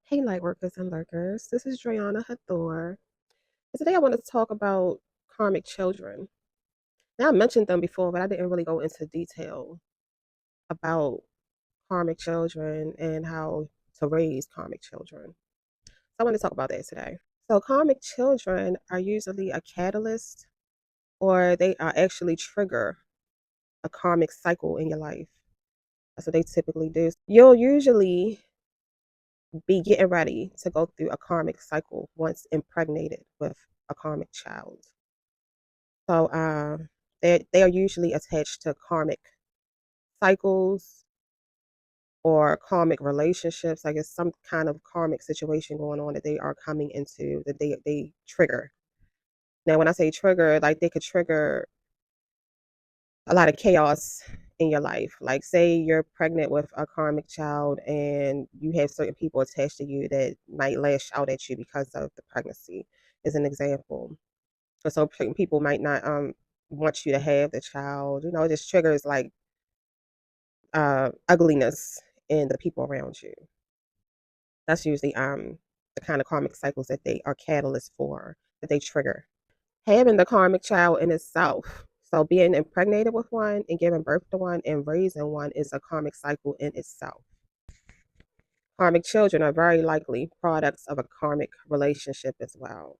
Hey, light workers and lurkers. This is Driana Hathor. And today I want to talk about karmic children. Now, I mentioned them before, but I didn't really go into detail about karmic children and how to raise karmic children. So I want to talk about that today. So, karmic children are usually a catalyst or they are actually trigger a karmic cycle in your life. That's what they typically do. You'll usually be getting ready to go through a karmic cycle once impregnated with a karmic child. So they are usually attached to karmic cycles or karmic relationships. I guess some kind of karmic situation going on that they are coming into that they trigger. Now, when I say trigger, like they could trigger a lot of chaos in your life. Like, say you're pregnant with a karmic child and you have certain people attached to you that might lash out at you because of the pregnancy, is an example. So certain people might not want you to have the child. It just triggers like ugliness in the people around you. That's usually the kind of karmic cycles that they are catalysts for, that they trigger. Having the karmic child in itself. So being impregnated with one and giving birth to one and raising one is a karmic cycle in itself. Karmic children are very likely products of a karmic relationship as well.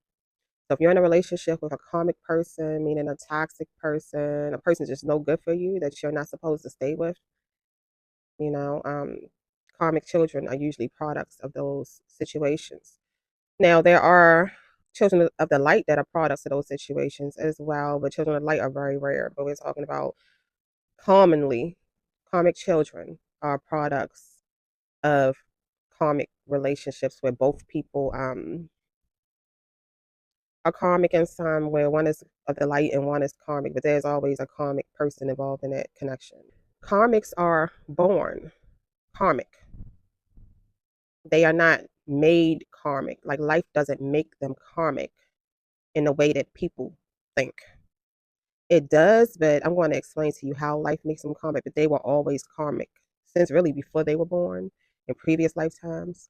So if you're in a relationship with a karmic person, meaning a toxic person, a person just no good for you that you're not supposed to stay with, you know, um, karmic children are usually products of those situations. Now, there are children of the light that are products of those situations as well, but children of light are very rare. But we're talking about commonly, karmic children are products of karmic relationships where both people are karmic in some, where one is of the light and one is karmic, but there's always a karmic person involved in that connection. Karmics are born karmic. They are not made karmic. Like life doesn't make them karmic in the way that people think. It does, but I'm going to explain to you how life makes them karmic, but they were always karmic since really before they were born in previous lifetimes.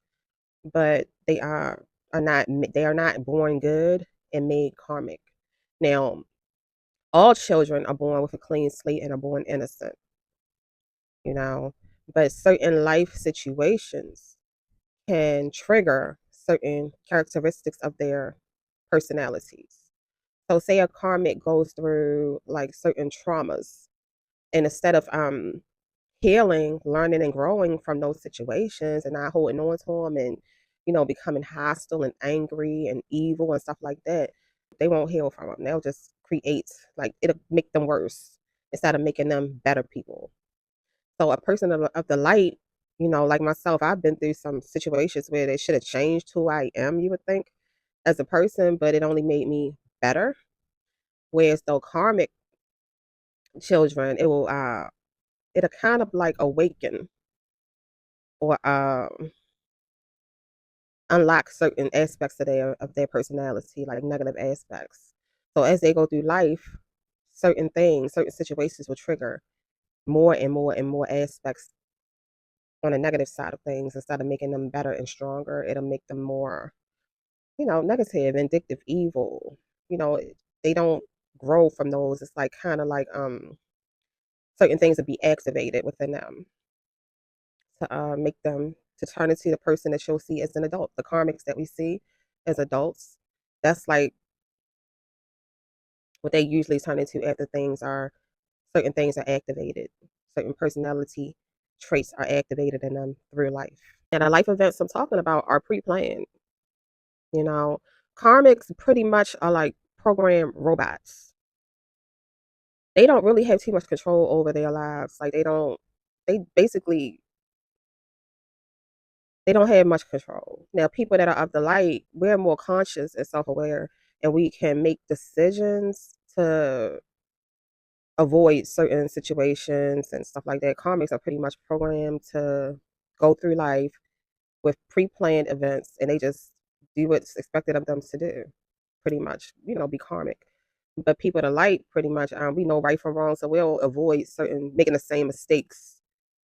But they are not born good and made karmic. Now, all children are born with a clean slate and are born innocent, you know, but certain life situations can trigger certain characteristics of their personalities. So say a karmic goes through like certain traumas, and instead of healing, learning and growing from those situations and not holding on to them and becoming hostile and angry and evil and stuff like that, they won't heal from them. They'll just create, like, it'll make them worse instead of making them better people. So a person of the light, like myself, I've been through some situations where they should have changed who I am, you would think, as a person, but it only made me better. Whereas though karmic children, it'll kind of like awaken or unlock certain aspects of their personality, like negative aspects. So as they go through life, certain things, certain situations will trigger more and more and more aspects on the negative side of things. Instead of making them better and stronger, it'll make them more, negative, vindictive, evil. You know, they don't grow from those. It's like kind of like certain things will be activated within them to make them to turn into the person that you'll see as an adult. The karmics that we see as adults, that's like what they usually turn into after certain things are activated, certain personality traits are activated in them through life. And the life events I'm talking about are pre-planned. You know, karmics pretty much are like programmed robots. They don't really have too much control over their lives. Like they basically they don't have much control. Now, people that are of the light, we're more conscious and self-aware, and we can make decisions to avoid certain situations and stuff like that. Karmics are pretty much programmed to go through life with pre-planned events, and they just do what's expected of them to do. Pretty much, be karmic. But people that light, pretty much, we know right from wrong, so we'll avoid certain making the same mistakes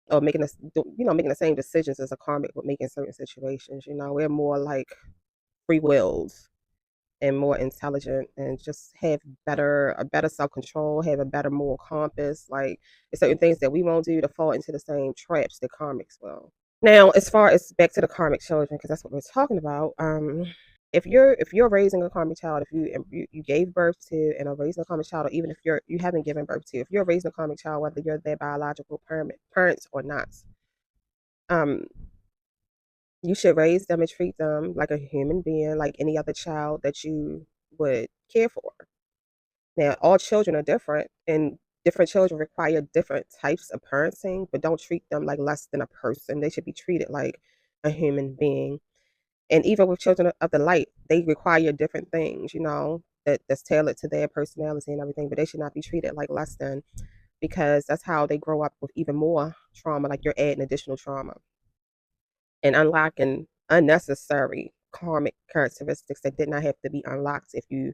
or making us, making the same decisions as a karmic with making certain situations. We're more like free wills and more intelligent and just have a better self-control, have a better moral compass. Like there's certain things that we won't do to fall into the same traps that karmics will. Now, as far as back to the karmic children, because that's what we're talking about. If you're raising a karmic child, if you gave birth to and are raising a karmic child, or even if you haven't given birth to, if you're raising a karmic child, whether you're their biological parents or not, um, you should raise them and treat them like a human being, like any other child that you would care for. Now, all children are different, and different children require different types of parenting, but don't treat them like less than a person. They should be treated like a human being. And even with children of the light, they require different things, that's tailored to their personality and everything, but they should not be treated like less than, because that's how they grow up with even more trauma, like you're adding additional trauma and unlocking unnecessary karmic characteristics that did not have to be unlocked if you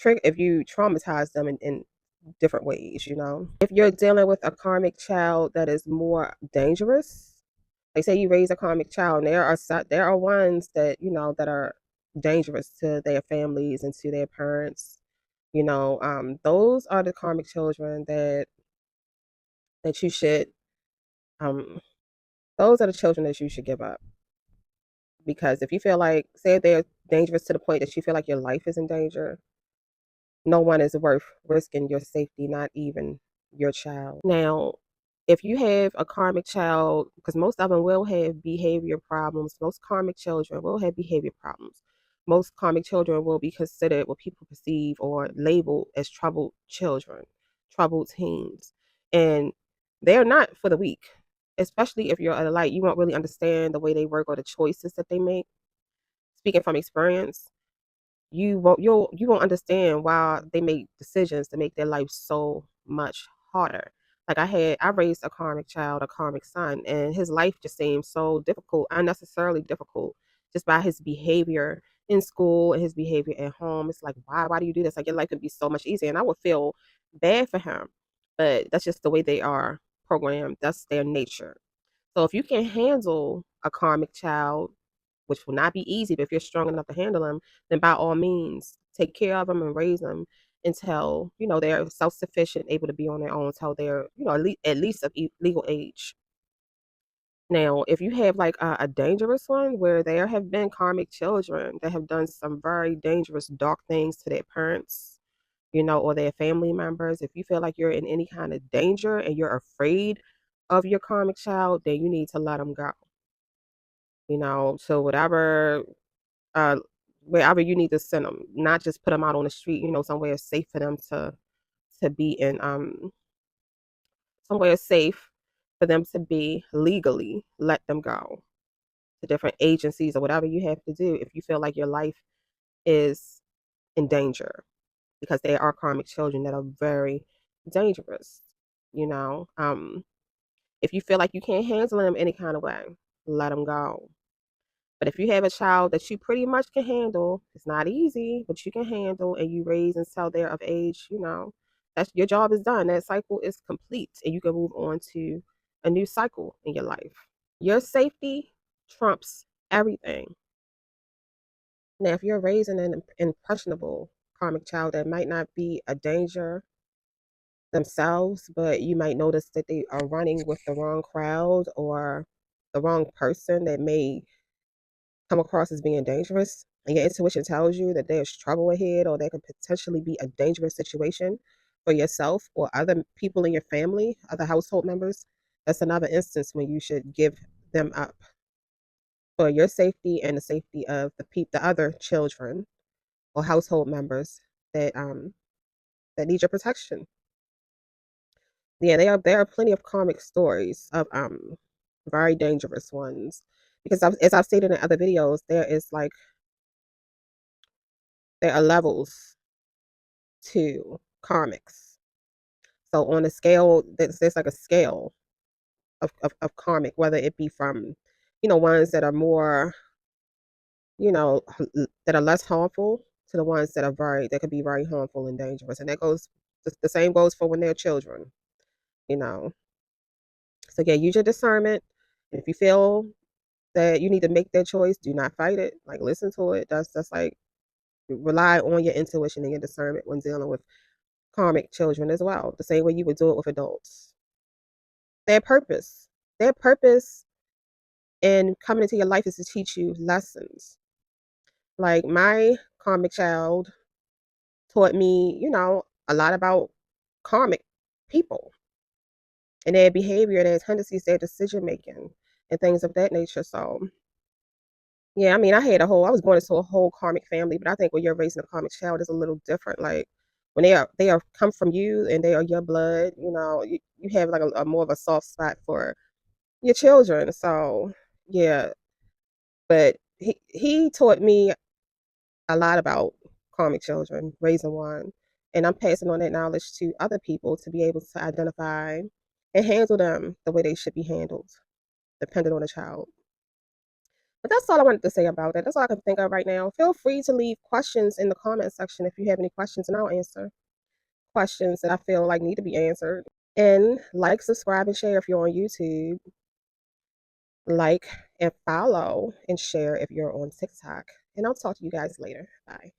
traumatize them in different ways. If you're dealing with a karmic child that is more dangerous, like say you raise a karmic child, and there are ones that that are dangerous to their families and to their parents. Those are the karmic children that you should um those are the children that you should give up. Because if you feel like, say they're dangerous to the point that you feel like your life is in danger, no one is worth risking your safety, not even your child. Now, if you have a karmic child, because most of them will have behavior problems, most karmic children will have behavior problems. Most karmic children will be considered what people perceive or labeled as troubled children, troubled teens. And they're not for the weak, especially if you're at a light. You won't really understand the way they work or the choices that they make. Speaking from experience, you won't understand why they make decisions to make their life so much harder. Like I raised a karmic child, a karmic son, and his life just seemed so difficult, unnecessarily difficult, just by his behavior in school and his behavior at home. It's like, why do you do this? Like your life could be so much easier. And I would feel bad for him. But that's just the way they are programmed. That's their nature. So if you can handle a karmic child, which will not be easy, but if you're strong enough to handle them, then by all means, take care of them and raise them until they're self-sufficient, able to be on their own until they're at least of legal age. Now, if you have like a dangerous one where there have been karmic children that have done some very dangerous, dark things to their parents, or their family members, if you feel like you're in any kind of danger and you're afraid of your karmic child, then you need to let them go. So uh, wherever you need to send them, not just put them out on the street, somewhere safe for them to be in, somewhere safe for them to be legally. Let them go to different agencies or whatever you have to do if you feel like your life is in danger, because there are karmic children that are very dangerous. You know, um, if you feel like you can't handle them any kind of way, let them go. But if you have a child that you pretty much can handle, it's not easy, but you can handle, and you raise until they're of age, that's your job is done. That cycle is complete, and you can move on to a new cycle in your life. Your safety trumps everything. Now, if you're raising an impressionable karmic child that might not be a danger themselves, but you might notice that they are running with the wrong crowd or the wrong person that may come across as being dangerous, and your intuition tells you that there's trouble ahead or there could potentially be a dangerous situation for yourself or other people in your family, other household members, that's another instance when you should give them up for your safety and the safety of the other children or household members that need your protection. Yeah, there are plenty of karmic stories of very dangerous ones, because as I've stated in other videos, there are levels to karmics. So on a scale, there's like a scale of karmic, whether it be from, ones that are more, that are less harmful, to the ones that could be very harmful and dangerous. And that goes, the same goes for when they're children, you know. So yeah, use your discernment. If you feel that you need to make that choice, do not fight it. Like listen to it. That's like rely on your intuition and your discernment when dealing with karmic children as well. The same way you would do it with adults. Their purpose. Their purpose in coming into your life is to teach you lessons. Like my karmic child taught me, a lot about karmic people and their behavior, their tendencies, their decision making, and things of that nature. So, yeah, I mean, I was born into a whole karmic family, but I think when you're raising a karmic child, is a little different. Like when they are come from you and they are your blood, you have like a more of a soft spot for your children. So, yeah, but he taught me a lot about karmic children, raising one. And I'm passing on that knowledge to other people to be able to identify and handle them the way they should be handled, depending on the child. But that's all I wanted to say about it. That's all I can think of right now. Feel free to leave questions in the comment section if you have any questions, and I'll answer questions that I feel like need to be answered. And like, subscribe, and share if you're on YouTube. Like and follow and share if you're on TikTok. And I'll talk to you guys later. Bye.